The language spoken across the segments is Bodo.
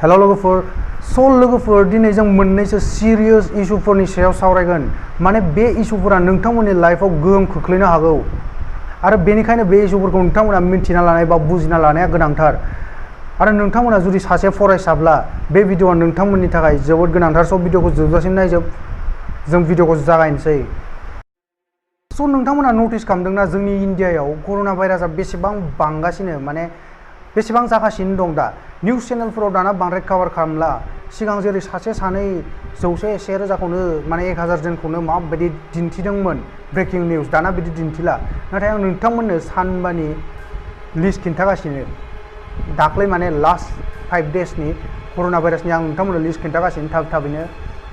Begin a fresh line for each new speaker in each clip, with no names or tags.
हेलो लोगोफोर लोगोफोर दिनै जों मोननैसो सिरियस इशुफोरनि सायाव सावरायगोन माने बे इशुफोरा नोंथांमोननि लाइफआव गोहोम खोख्लैनो हागौ आरो बेनिखायनो बे इशुफोरखौ नोंथांमोना मिन्थिना लानाय बा बुजिना लानाया गोनांथार आरो नोंथांमोना जुदि सासे फरायसाब्ला बे भिडिअआ नोंथांमोननि थाखाय जोबोद गोनांथार स' भिडिअखौ जोबजासिम नायजोब जों भिडिअखौ जागायनोसै स' नोंथांमोना नटिस खालामदोंना जोंनि इन्डियायाव कर'ना भाइरासआ बेसेबां बांगासिनो माने बेसेबां जागासिनो दं दा निउस चेनेलफोराव दाना बांद्राय कभार खालामला सिगां जेरै सासे सानै जौसे से रोजाखौनो माने 1000 जनखौनो माबायदि दिन्थिदोंमोन ब्रेकिं निउस दाना बिदि दिन्थिला नाथाय आं नोंथांमोननो सानबानि लिस्ट खिन्थागासिनो दाख्लै माने लास्ट 5 डेजनि कर'ना भाइरासनि आं नोंथांमोननो लिस्ट खिन्थागासिनो थाबैनो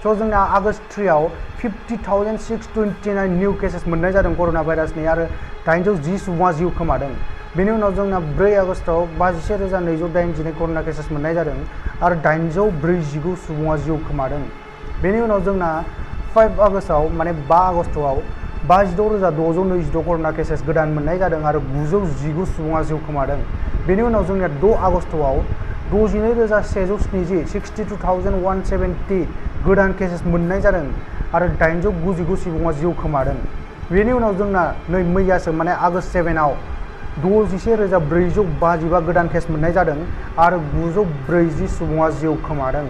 स' जोंना आगस्ट 3 आव 50,629 निउ केसेस मोननाय जादों कर'ना भाइरासनि आरो 810 सुबुङा जिउ खोमादों बेनि उनाव जोंना 4 आगस्टआव 51,289 कर'ना केसेस मोननाय जादों आरो 849 सुबुङा जिउ खोमादों बेनि उनाव जोंना 5 आगस्टआव माने 5 आगस्टआव 56,622 कर'ना केसेस गोदान मोननाय जादों आरो 919 सुबुङा जिउ खोमादों बेनि उनाव जोंनिया 6 आगस्टआव 62,170 62,170 गोदान केसेस मोननाय जादों आरो 899 सुबुङा जिउ खोमादों बेनि उनाव जोंना नै मैयासो माने आगस्ट 7 आव 61,455 गोदान केस मोननाय जादों आरो 940 सुबुङा जिउ खोमादों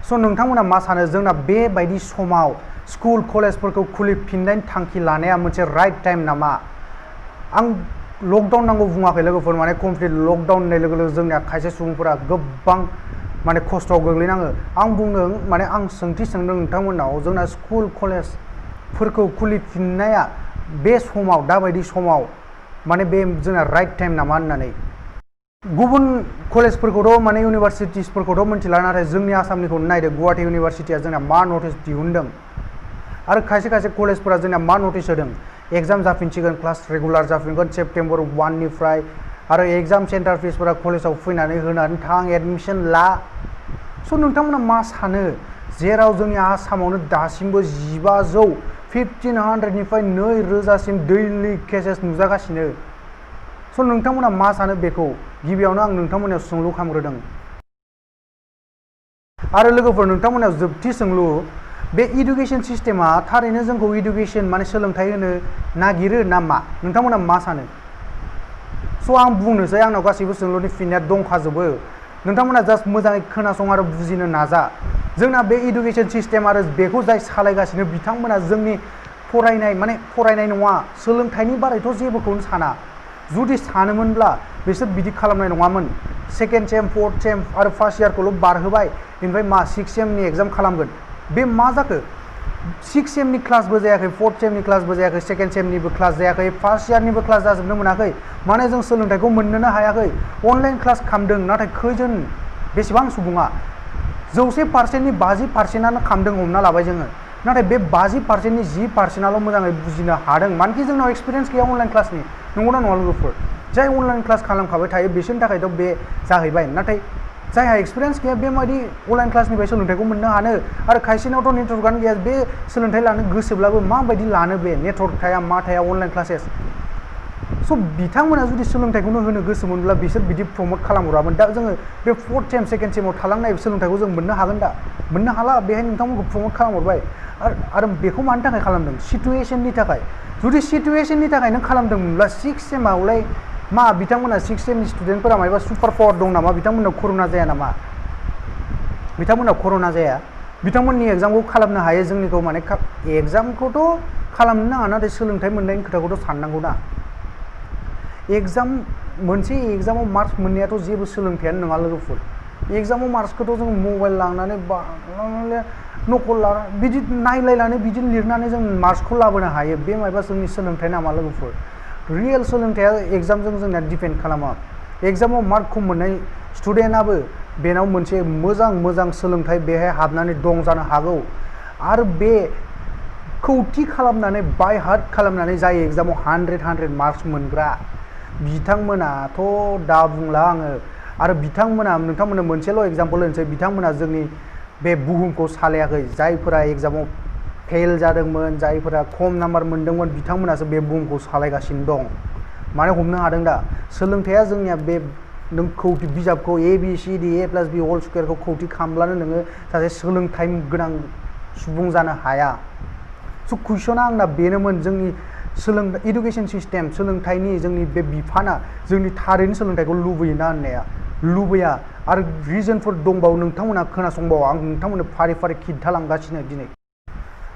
स' नोंथांमोना मा सानो जोंना बेबायदि समाव स्कुल कलेजफोरखौ खुलिफिननायनि थांखि लानाया मोनसे राइट टाइम नामा आं लकडाउन नांगौ बुङाखै लोगोफोर माने कमप्लिट लकडाउन होननाय लोगो लोगो जोंनिया खायसे सुबुंफोरा गोबां माने खस्थ'आव गोग्लैनाङो आं बुंदों माने आं सोंथि सोंदों नोंथांमोनाव जोंना स्कुल कलेजफोरखौ खुलिफिननाया बे समाव दाबायदि समाव माने बे जोंना राइट टाइम नामा होननानै गुबुन कलेजफोरखौथ' माने इउनिभारसिटिसफोरखौथ' मिथिला नाथाय जोंनि आसामनिखौ नायदो गुवाहाटी इउनिभारसिटिया जोंना मा नटिस दिहुनदों आरो खायसे खायसे कलेजफोरा जोंना मा नटिस होदों एग्जाम जाफिनसिगोन क्लास रेगुलार जाफिनगोन सेप्तेम्बर 1 निफ्राय आरो एग्जाम सेन्टार फिसफोरा कलेजाव फैनानै होनानै थां एडमिसन ला स' नोंथांमोना मा सानो जेराव जोंनि आसामावनो दासिमबो 1500 निफ्राय 2000 सिम दैलि केसेस नुजागासिनो स' नोंथांमोना मा सानो बेखौ गिबियावनो आं नोंथांमोनाव सोंलु खालामग्रोदों आरो लोगोफोर नोंथांमोनाव जोबथि सोंलु बे इडुकेसन सिस्टेमा थारैनो जोंखौ इडुकेसन माने सोलोंथाइ होनो नागिरो ना मा नोंथांमोना मा सानो स' आं बुंनोसै आंनाव गासैबो सोंलुनि फिननाया दंखाजोबो नोंथांमोना जास्ट मोजाङै खोनासं आरो बुजिनो नाजा जोंना बे इडुकेसन सिस्टेम आरो बेखौ जाय सालायगासिनो बिथांमोना जोंनि फरायनाय नङा सोलोंथाइनि बारैथ' जेबोखौनो साना जुदि सानोमोनब्ला बिसोर बिदि खालामनाय नङामोन सेकेन्ड सेम फर्थ सेम आरो फार्स्ट इयारखौल' बारहोबाय ओमफ्राय मा 6 सेमनि एग्जाम खालामगोन बे मा जाखो 6 सेमनि क्लासबो जायाखै 4th सेमनि क्लासबो जायाखै सेकेन्ड सेमनिबो क्लास जायाखै फार्स्ट इयारनिबो क्लास जाजोबनो मोनाखै माने जों सोलोंथाइखौ मोननोनो हायाखै अनलाइन क्लास खालामदों नाथाय खैजोन बेसेबां सुबुङा 100%नि 50%आनो खालामदों हमना लाबाय जोङो नाथाय बे 50%नि 10%आल' मोजाङै बुजिनो हादों मानोखि जोंनाव एक्सपिरियेन्स गैया अनलाइन क्लासनि नंगौना नङा लोगोफोर जाय अनलाइन क्लास खालामखाबाय थायो बिसोरनि थाखायथ' बे जाहैबाय नाथाय जायहा एक्सपिरियेन्स गैया बेबायदि अनलाइन क्लासनिफ्राय सोलोंथाइखौ मोननो हानो आरो खायसेनावथ' नेटवर्कआनो गैया बे सोलोंथाइ लानो गोसोब्लाबो माबायदि लानो बे नेटवर्क थाया मा थाया अनलाइन क्लासेस स' बिथांमोना जुदि सोलोंथाइखौनो होनो गोसोमोनब्ला बिसोर बिदि प्रमट खालामहरामोन दा जोङो बे 4th सेम सेकेन्ड सेमाव थालांनाय सोलोंथाइखौ जों मोननो हागोन दा मोननो हाला बेहाय नोंथांमोनखौ प्रमट खालामहरबाय आरो बेखौ मानि थाखाय खालामदों सिटुएशननि थाखाय जुदि सिटुएशननि थाखाय नों खालामदोंमोनब्ला 6 सेमावलाय मा बिथांमोना 6 सेमनि स्टुडेन्टफोरा मायबा सुपार पावार दं नामा बिथांमोनाव कर'ना जाया नामा बिथांमोनाव कर'ना जाया बिथांमोननि एग्जामखौ खालामनो हायो जोंनिखौ माने एग्जामखौथ' खालामनो नाङा नाथाय सोलोंथाइ मोननायनि खोथाखौथ' साननांगौ ना मोनसे एग्जामाव मार्क्स मोननायाथ' जेबो सोलोंथायानो नङा लोगोफोर एग्जामाव मार्क्सखौथ' जों मबाइल लांनानै नकल लानानै बिदि नायलायनानै बिदि लिरनानै जों मार्क्सखौ लाबोनो हायो बे मायबा जोंनि सोलोंथाइ नामा लोगोफोर रियेल सोलोंथाइया एग्जामजों जोंना डिपेन्ड खालामा एग्जामाव मार्क खम मोननाय स्टुडेन्टआबो बेनाव मोनसे मोजां सोलोंथाइ बेहाय हाबनानै दं जानो हागौ आरो बेखौ थि खालामनानै बाय हार्ट खालामनानै जाय एग्जामाव 100 मार्क्स मोनग्रा बिथांमोनाथ' दा बुंला आङो आरो नोंथांमोननो मोनसेल' एग्जाम्पल होनोसै बिथांमोना जोंनि बे बुहुमखौ सालायाखै जायफोरा एग्जामाव फेल जादोंमोन जायफोरा खम नाम्बार मोनदोंमोन बिथांमोनासो बे बुहुमखौ सालायगासिनो दं माने हमनो हादों दा सोलोंथाइया जोंनिया बे नों खौथि बिजाबखौ ABCD A+B होल स्क्वायरखौ खौथि खालामब्लानो नोङो सासे सोलोंथाइ गोनां सुबुं जानो हाया। स' कुइसना आंना बेनोमोन जोंनि इडुकेसन सिस्टेम सोलोंथाइनि जोंनि बे बिफाना जोंनि थारैनो सोलोंथाइखौ लुबैयोना होननाया लुबैया आरो रिजनफोर दंबावो नोंथांमोना खोनासंबावो आं नोंथांमोननो फारि फारि खिन्थालांगासिनो दिनै।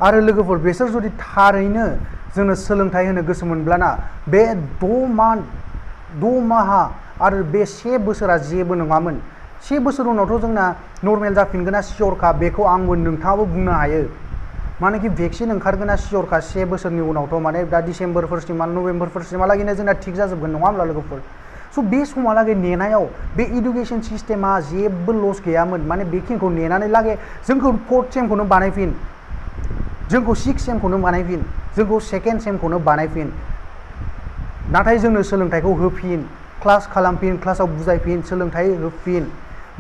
आरो लोगोफोर बिसोर जुदि थारैनो जोंनो सोलोंथाइ होनो गोसो मोनब्लाना बे 6 माहा आरो बे 1 बोसोरा जेबो नङामोन। 1 बोसोर उनावथ' जोंना नर्मेल जाफिनगोना सियरखा बेखौ आंबो नोंथाङाबो बुंनो हायो। मानेकि भेक्सिन ओंखारगोना सियरखा 1 बोसोरनि उनावथ' माने दा डिसेम्बरफोरसिम नभेम्बरफोरसिमहालागैनो जोंना थिग जाजोबगोन नङा होमब्ला लोगोफोर। स' बे समहालागै नेनायाव बे इडुकेसन सिस्टेमा जेबो लस गैयामोन माने बेखिनिखौ नेनानै लागै जोंखौ 4th सेमखौनो बानायफिन जोंखौ 6th सेमखौनो बानायफिन जोंखौ 2nd सेमखौनो बानायफिन नाथाय जोंनो सोलोंथाइखौ होफिन क्लास खालामफिन क्लासाव बुजायफिन सोलोंथाइ होफिन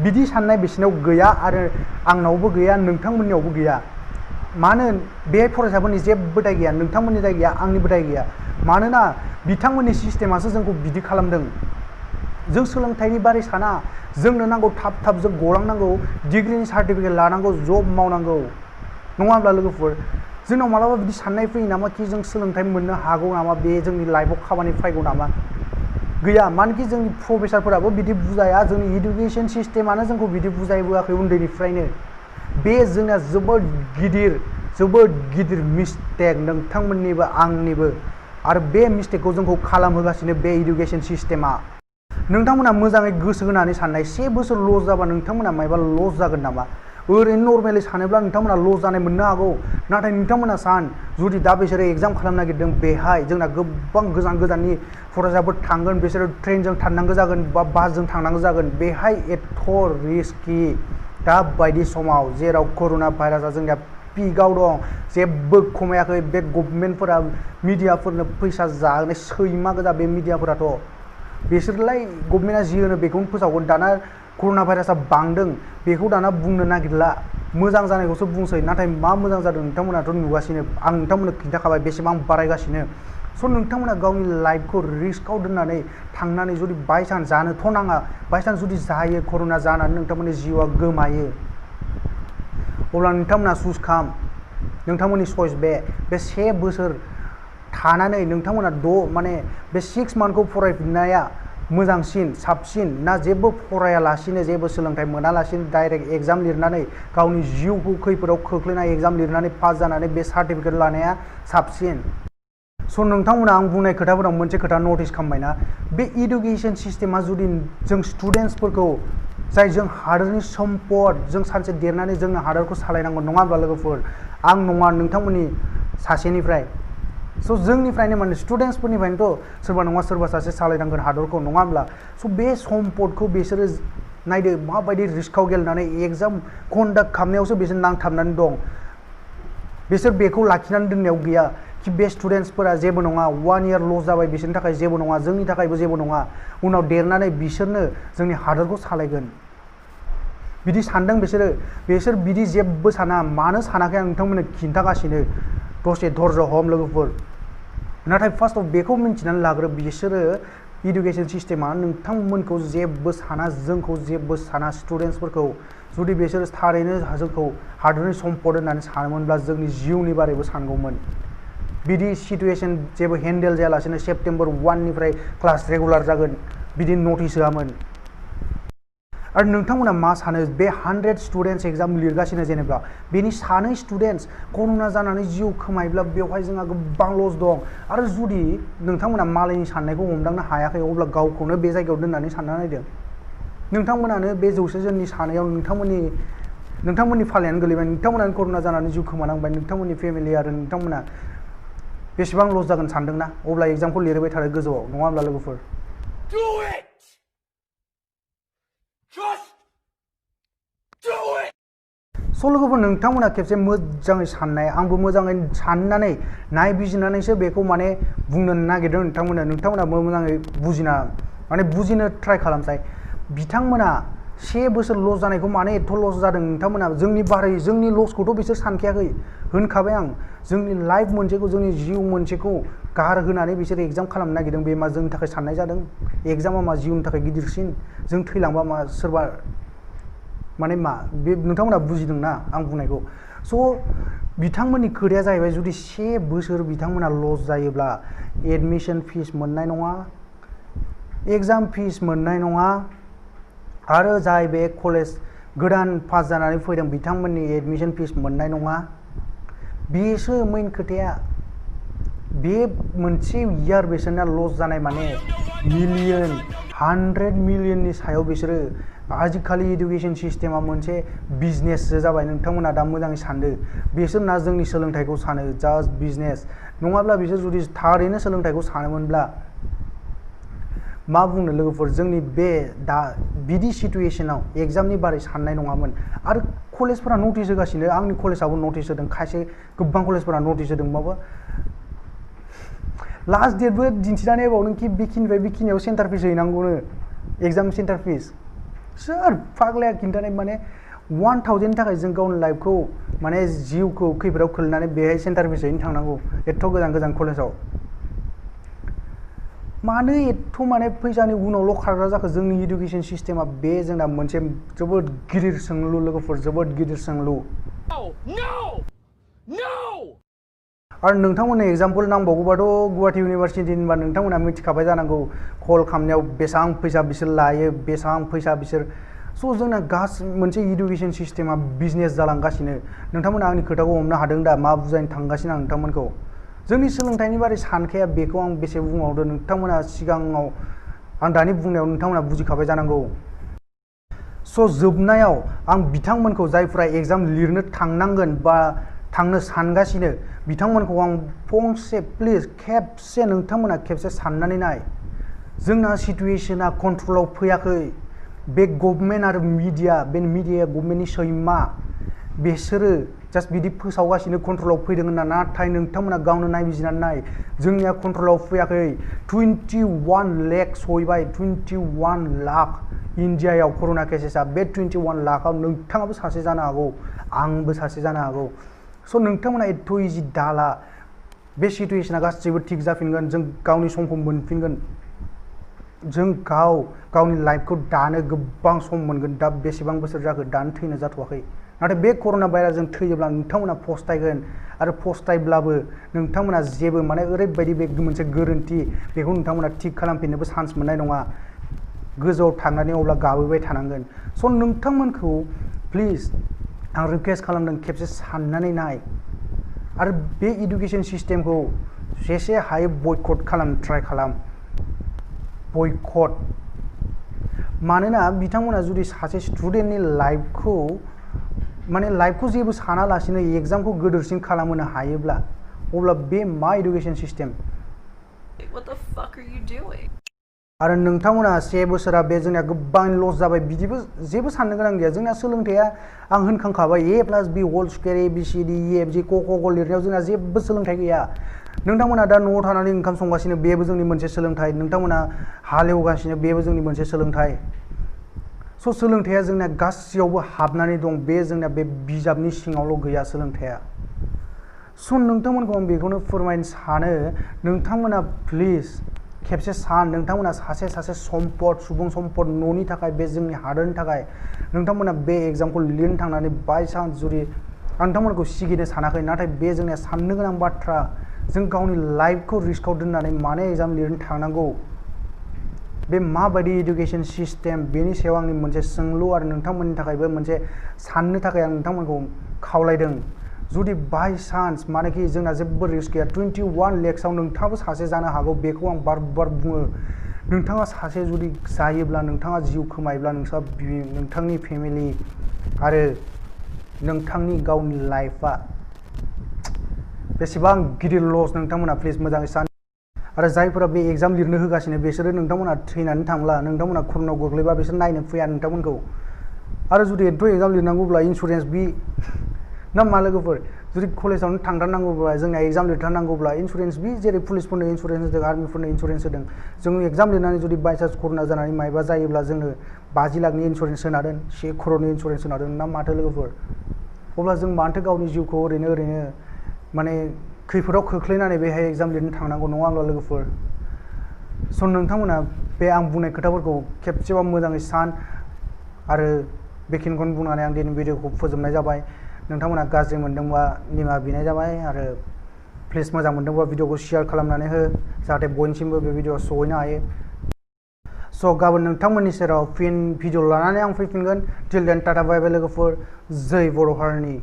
बिदि साननाय बिसिनाव गैया आरो आंनावबो गैया नोंथांमोननियावबो गैया। मानो बे फरायसाफोरनि जेबो दाय गैया नोंथांमोननि दाय गैया आंनिबो दाय गैया मानोना बिथांमोननि सिस्टेमासो जोंखौ बिदि खालामदों। जों सोलोंथाइनि बारै साना जोंनो नांगौ थाब थाब जों गलांनांगौ डिग्रिनि सार्टिफिकेट लानांगौ जब मावनांगौ नङा होमब्ला लोगोफोर। जोंनाव मालाबा बिदि साननाय फैयो नामा कि जों सोलोंथाइ मोननो हागौ नामा बे जोंनि लाइफआव खामानि फैगौ नामा गैया मानोकि जोंनि प्रफेसारफोराबो बिदि बुजाया जोंनि इडुकेसन सिस्टेमानो जोंखौ बिदि बुजायबोआखै उन्दैनिफ्रायनो। बे जोंना जोबोद गिदिर मिस्टेक नोंथांमोननिबो आंनिबो आरो बे मिस्टेकखौ जोंखौ खालामहोगासिनो बे इडुकेसन सिस्टेमा। नोंथांमोना मोजाङै गोसो होनानै साननाय 1 बोसोर लस जाबा नोंथांमोना मायबा लस जागोन नामा ओरैनो नर्मेलि सानोब्ला नोंथांमोना लस जानाय मोननो हागौ नाथाय नोंथांमोना सान जुदि दा बिसोरो एग्जाम खालामनो नागिरदों बेहाय जोंना गोबां गोजान गोजाननि फरायसाफोर थांगोन बिसोरो ट्रेनजों थांनांगौ जागोन बा बासजों थांनांगौ जागोन बेहाय एथ' रिस्कि दा बायदि समाव जेराव कर'ना भाइरासआ जोंनिया पिकआव दं जेबो खमायाखै बे गभर्नमेन्टफोरा मिडियाफोरनो फैसा जानाय सैमा गोजा बे मिडियाफोराथ' बिसोरलाय गभर्नमेन्टआ जि होनो बेखौनो फोसावगोन दाना कर'ना भाइरासआ बांदों बेखौ दाना बुंनो नागिरला मोजां जानायखौसो बुंसै नाथाय मा मोजां जादों नोंथांमोनाथ' नुगासिनो आं नोंथांमोननो खिन्थाखाबाय बेसेबां बारायगासिनो। स' नोंथांमोना गावनि लाइफखौ रिस्कआव दोननानै थांनानै जुदि बायसान्स जानोथ' नाङा बायसान्स जुदि जायो कर'ना जानानै नोंथांमोननि जिउआ गोमायो अब्ला नोंथांमोना चुज खालाम नोंथांमोननि चइस बे 1 बोसोर थानानै नोंथांमोना माने बे 6 मान्थखौ फरायफिननाया मोजांसिन साबसिन ना जेबो फरायालासिनो जेबो सोलोंथाइ मोनालासिनो डाइरेक्ट एग्जाम लिरनानै गावनि जिउखौ खैफोदाव खोख्लैनाय एग्जाम लिरनानै पास जानानै बे सार्टिफिकेट लानाया साबसिन। स' नोंथांमोना आं बुंनाय खोथाफोराव मोनसे खोथा नटिस खालामबायना बे इडुकेसन सिस्टेमा जुदि जों स्टुडेन्टसफोरखौ जाय जों हादोरनि सम्पद जों सानसे देरनानै जोंनो हादोरखौ सालायनांगौ नङा होमब्ला लोगोफोर आं नङा नोंथांमोननि सासेनिफ्राय स' जोंनिफ्रायनो माने स्टुडेन्टसफोरनिफ्रायनोथ' सोरबा नङा सोरबा सासे सालायनांगोन हादरखौ नङा होमब्ला स' बे सम्पदखौ बिसोरो नायदो माबायदि रिस्कआव गेलेनानै एग्जाम कन्डाक्ट खालामनायावसो बिसोर नांथाबनानै दं बिसोर बेखौ लाखिनानै दोननायाव गैया कि बे स्टुडेन्टसफोरा जेबो नङा 1 इयार लस जाबाय बिसोरनि थाखाय जेबो नङा जोंनि थाखायबो जेबो नङा उनाव देरनानै बिसोरनो जोंनि हादरखौ सालायगोन बिदि सानदों बिसोर बिदि जेबो साना मानो सानाखै आं नोंथांमोननो खिन्थागासिनो दसे धर्ज हम लोगोफोर नाथाय फार्स्टआव बेखौ मिन्थिनानै लाग्रो बिसोरो इडुकेसन सिस्टेमा नोंथांमोनखौ जेबो साना जोंखौ जेबो साना स्टुडेन्टसफोरखौ जुदि बिसोर थारैनो जोंखौ हादरनि सम्पद होननानै सानोमोनब्ला जोंनि जिउनि बारैबो सानगौमोन बिदि सिटुएसन जेबो हेन्डेल जायालासिनो सेप्टेम्बर 1 निफ्राय क्लास रेगुलार जागोन बिदि नटिस होआमोन। आरो नोंथांमोना मा सानो बे 100 स्टुडेन्टस एग्जाम लिरगासिनो जेनेबा बेनि 2 स्टुडेन्टस कर'ना जानानै जिउ खोमायोब्ला बेवहाय जोंहा गोबां लस दं आरो जुदि नोंथांमोना मालायनि साननायखौ हमदांनो हायाखै अब्ला गावखौनो बे जायगायाव दोननानै सानना नायदों नोंथांमोनानो बे 100 जननि सानायाव नोंथांमोननि फालायानो गोलैबाय नोंथांमोनानो कर'ना जानानै जिउ खोमानांबाय नोंथांमोननि फेमिलि आरो नोंथांमोना बेसेबां लस जागोन सानदोंना अब्ला एग्जामखौ लिरबाय थादो गोजौआव नङा होमब्ला लोगोफोर स' लोगोफोर नोंथांमोना खेबसे मोजाङै साननाय आंबो मोजाङै साननानै नायबिजिरनानैसो बेखौ माने बुंनो नागिरदों नोंथांमोना मोजाङै बुजिनो ट्राइ खालामसाय बिथांमोना से बोसोर लस जानायखौ मानो एथ' लस जादों नोंथांमोना जोंनि बारै जोंनि लसखौथ' बिसोर सानखायाखै होनखाबाय आं जोंनि लाइफ मोनसेखौ जोंनि जिउ मोनसेखौ गारहोनानै बिसोर एग्जाम खालामनो नागिरदों बे मा जोंनि थाखाय साननाय जादों एग्जामा मा जिउनि थाखाय गिदिरसिन जों थैलांबा मा सोरबा माने मा बे नोंथांमोना बुजिदोंना आं बुंनायखौ स' बिथांमोननि खोथाया जाहैबाय जुदि से बोसोर बिथांमोना लस जायोब्ला एडमिशन फिस मोननाय नङा एग्जाम फिस मोननाय नङा आरो जाय बे कलेज गोदान पास जानानै फैदों बिथांमोननि एडमिशन फिस मोननाय नङा बेसो मेन खोथाया बे मोनसे इयार बिसोरना लस जानाय माने मिलियन 100 मिलियननि सायाव बिसोरो आजिखालि इडुकेशन सिस्टेमा मोनसे बिजनेससो जाबाय नोंथांमोना दा मोजाङै सानदो बिसोर ना जोंनि सोलोंथाइखौ सानो जास्ट बिजनेस नङाब्ला बिसोर जुदि थारैनो सोलोंथाइखौ सानोमोनब्ला मा बुंनो लोगोफोर जोंनि बे दा बिदि सिचुएशनाव एग्जामनि बारै साननाय नङामोन आरो कलेजफोरा नटिस होगासिनो आंनि कलेजाबो नटिस होदों खायसे गोबां कलेजफोरा नटिस होदों माबा लास्ट डेटबो दिन्थिनानै होबावदों कि बेखिनिफ्राय बेखिनियाव सेन्टार फिस हैनांगौनो एग्जाम सेन्टार फिस सोर फाग्लाया खिन्थानाय माने 1000 थाखाय जों गावनि लाइफखौ माने जिउखौ खैफोदाव खोलैनानै बेहाय सेन्टार फिस हैनो थांनांगौ एथ' गोजान गोजान कलेजाव मानो एथ' माने फैसानि उनावल' खारग्रा जाखो जोंनि इडुकेशन सिस्टेमा बे जोंना मोनसे जोबोद गिदिर सोंलु लोगोफोर जोबोद गिदिर सोंलु आरो नोंथांमोननो एग्जाम्पल नांबावगौबाथ' गुवाहाटी इउनिभारसिटि होनबा नोंथांमोना मिथिखाबाय जानांगौ कल खालामनायाव बेसेबां फैसा बिसोर लायो बेसेबां फैसा बिसोर स' जोंना मोनसे इडुकेशन सिस्टेमा बिजनेस जालांगासिनो नोंथांमोना आंनि खोथाखौ हमनो हादों दा मा बुजायनो थांगासिनो आं नोंथांमोनखौ जोंनि सोलोंथाइनि बारै सानखाया बेखौ आं बेसे बुंबावदों नोंथांमोना सिगाङाव आं दानि बुंनायाव नोंथांमोना बुजिखाबाय जानांगौ स' जोबनायाव आं बिथांमोनखौ जायफोरा एग्जाम लिरनो थांनांगोन बा थांनो सानगासिनो बिथांमोनखौ आं फंसे प्लिज खेबसे नोंथांमोना खेबसे साननानै नाय जोंना सिचुएशना कन्ट्रलाव फैयाखै बे गभर्नमेन्ट आरो मिडिया बे मिडियाया गभर्नमेन्टनि सैमा बिसोरो जास्ट बिदि फोसावगासिनो कन्ट्रलाव फैदों होनना नाथाय नोंथांमोना गावनो नायबिजिरनानै नाय जोंनिया कन्ट्रलाव फैयाखै 21 लाख सहैबाय 21 लाख इन्डियायाव कर'ना केसेसआ बे 21 लाखआव नोंथाङाबो सासे जानो हागौ आंबो सासे जानो हागौ स' नोंथांमोना एथ' इजि दाला बे सिचुएशना गासैबो थिग जाफिनगोन जों गावनि समखौ मोनफिनगोन जों गावनि लाइफखौ दानो गोबां सम मोनगोन दा बेसेबां बोसोर जाखो दानो थैनो जाथ'वाखै नाथाय बे कर'ना भाइरासजों थैयोब्ला नोंथांमोना फस्थायगोन आरो फस्थायब्लाबो नोंथांमोना जेबो माने ओरैबायदि बे मोनसे गोरोन्थि बेखौ नोंथांमोना थिग खालामफिननोबो चान्स मोननाय नङा गोजौआव थांनानै अब्ला गाबोबाय थानांगोन स' नोंथांमोनखौ प्लिज आं रिकुवेस्ट खालामदों खेबसे साननानै नाय आरो बे इडुकेशन सिस्टेमखौ जेसे हायो बयकट खालामनो ट्राइ खालाम बयकट मानोना बिथांमोना जुदि सासे स्टुडेन्टनि लाइफखौ माने लाइफखौ जेबो सानालासिनो एग्जामखौ गोदोरसिन खालामहोनो हायोब्ला अब्ला बे मा इडुकेशन सिस्टेम आरो नोंथांमोना से बोसोरा बे जोंनिया गोबां लस जाबाय बिदिबो जेबो साननो गोनां गैया जोंना सोलोंथाइया आं होनखांखाबाय A+B whole square ABCD EFG क लिरनायाव जोंना जेबो सोलोंथाइ गैया नोंथांमोना दा न'आव थानानै ओंखाम संगासिनो बेबो जोंनि मोनसे सोलोंथाइ नोंथांमोना हालेवगासिनो बेबो जोंनि मोनसे सोलोंथाइ स' सोलोंथाइया जोंना गासैयावबो हाबनानै दं बे जोंना बे बिजाबनि सिङावल' गैया सोलोंथाइया स' नोंथांमोनखौ आं बेखौनो फोरमायनो सानो नोंथांमोना प्लिज खेबसे सान नोंथांमोना सासे सम्पद सुबुं सम्पद न'नि थाखाय बे जोंनि हादोरनि थाखाय नोंथांमोना बे एग्जामखौ लिरनो थांनानै बायचान्स जुदि आं नोंथांमोनखौ सिगिनो सानाखै नाथाय बे जोंनिया साननो गोनां बाथ्रा जों गावनि लाइफखौ रिस्कआव दोननानै मानो एग्जाम लिरनो थांनांगौ बे माबायदि इडुकेशन सिस्टेम बेनि सायाव आंनि मोनसे सोंलु आरो नोंथांमोननि थाखायबो मोनसे साननो थाखाय आं नोंथांमोनखौ खावलायदों जुदि बाय चान्स मानेकि जोंना जेबो रिस्क गैया 21 लाखआव नोंथाङाबो सासे जानो हागौ बेखौ आं बार बुङो नोंथाङा सासे जुदि जायोब्ला नोंथाङा जिउ खोमायोब्ला नोंथांनि फेमिलि आरो नोंथांनि गावनि लाइफआ बेसेबां गिदिर लस नोंथांमोना प्लिज मोजाङै सान आरो जायफोरा बे एग्जाम लिरनो होगासिनो बिसोरो नोंथांमोना थैनानै थांब्ला नोंथांमोना कर'नायाव गोग्लैबा बिसोर नायनो फैया नोंथांमोनखौ आरो जुदि एथ' एग्जाम लिरनांगौब्ला इन्सुरेन्स बि ना मा लोगोफोर जुदि कलेजावनो थांथारनांगौब्ला जोंना एग्जाम लिरथारनांगौब्ला इन्सुरेन्स बि जेरै पुलिसफोरनो इन्सुरेन्स होदों आर्मिफोरनो इन्सुरेन्स होदों जों एग्जाम लिरनानै जुदि बायसान्स कर'ना जानानै मायबा जायोब्ला जोंनो 50 लाखनि इन्सुरेन्स होनादों 1 crore इन्सुरेन्स होनादों ना माथो लोगोफोर अब्ला जों मानोथो गावनि जिउखौ ओरैनो माने खैफोदाव खोख्लैनानै बेहाय एग्जाम लिरनो थांनांगौ नङा होनब्ला लोगोफोर स' नोंथांमोना बे आं बुंनाय खोथाफोरखौ खेबसेबाबो मोजाङै सान आरो बेखिनिखौनो बुंनानै आं दिनै भिडिअखौ फोजोबनाय जाबाय नोंथांमोना गाज्रि मोनदोंबा निमाहा बिनाय जाबाय आरो प्लिज मोजां मोनदोंबा भिडिअखौ शेयार खालामनानै हो जाहाथे बयनिसिमबो बे भिडिअआ सहैनो हायो स' गाबोन नोंथांमोननि सेराव फिन भिडिअ लानानै आं फैफिनगोन टिल देन टाटा बाय बाय लोगोफोर जै बर' हारिनि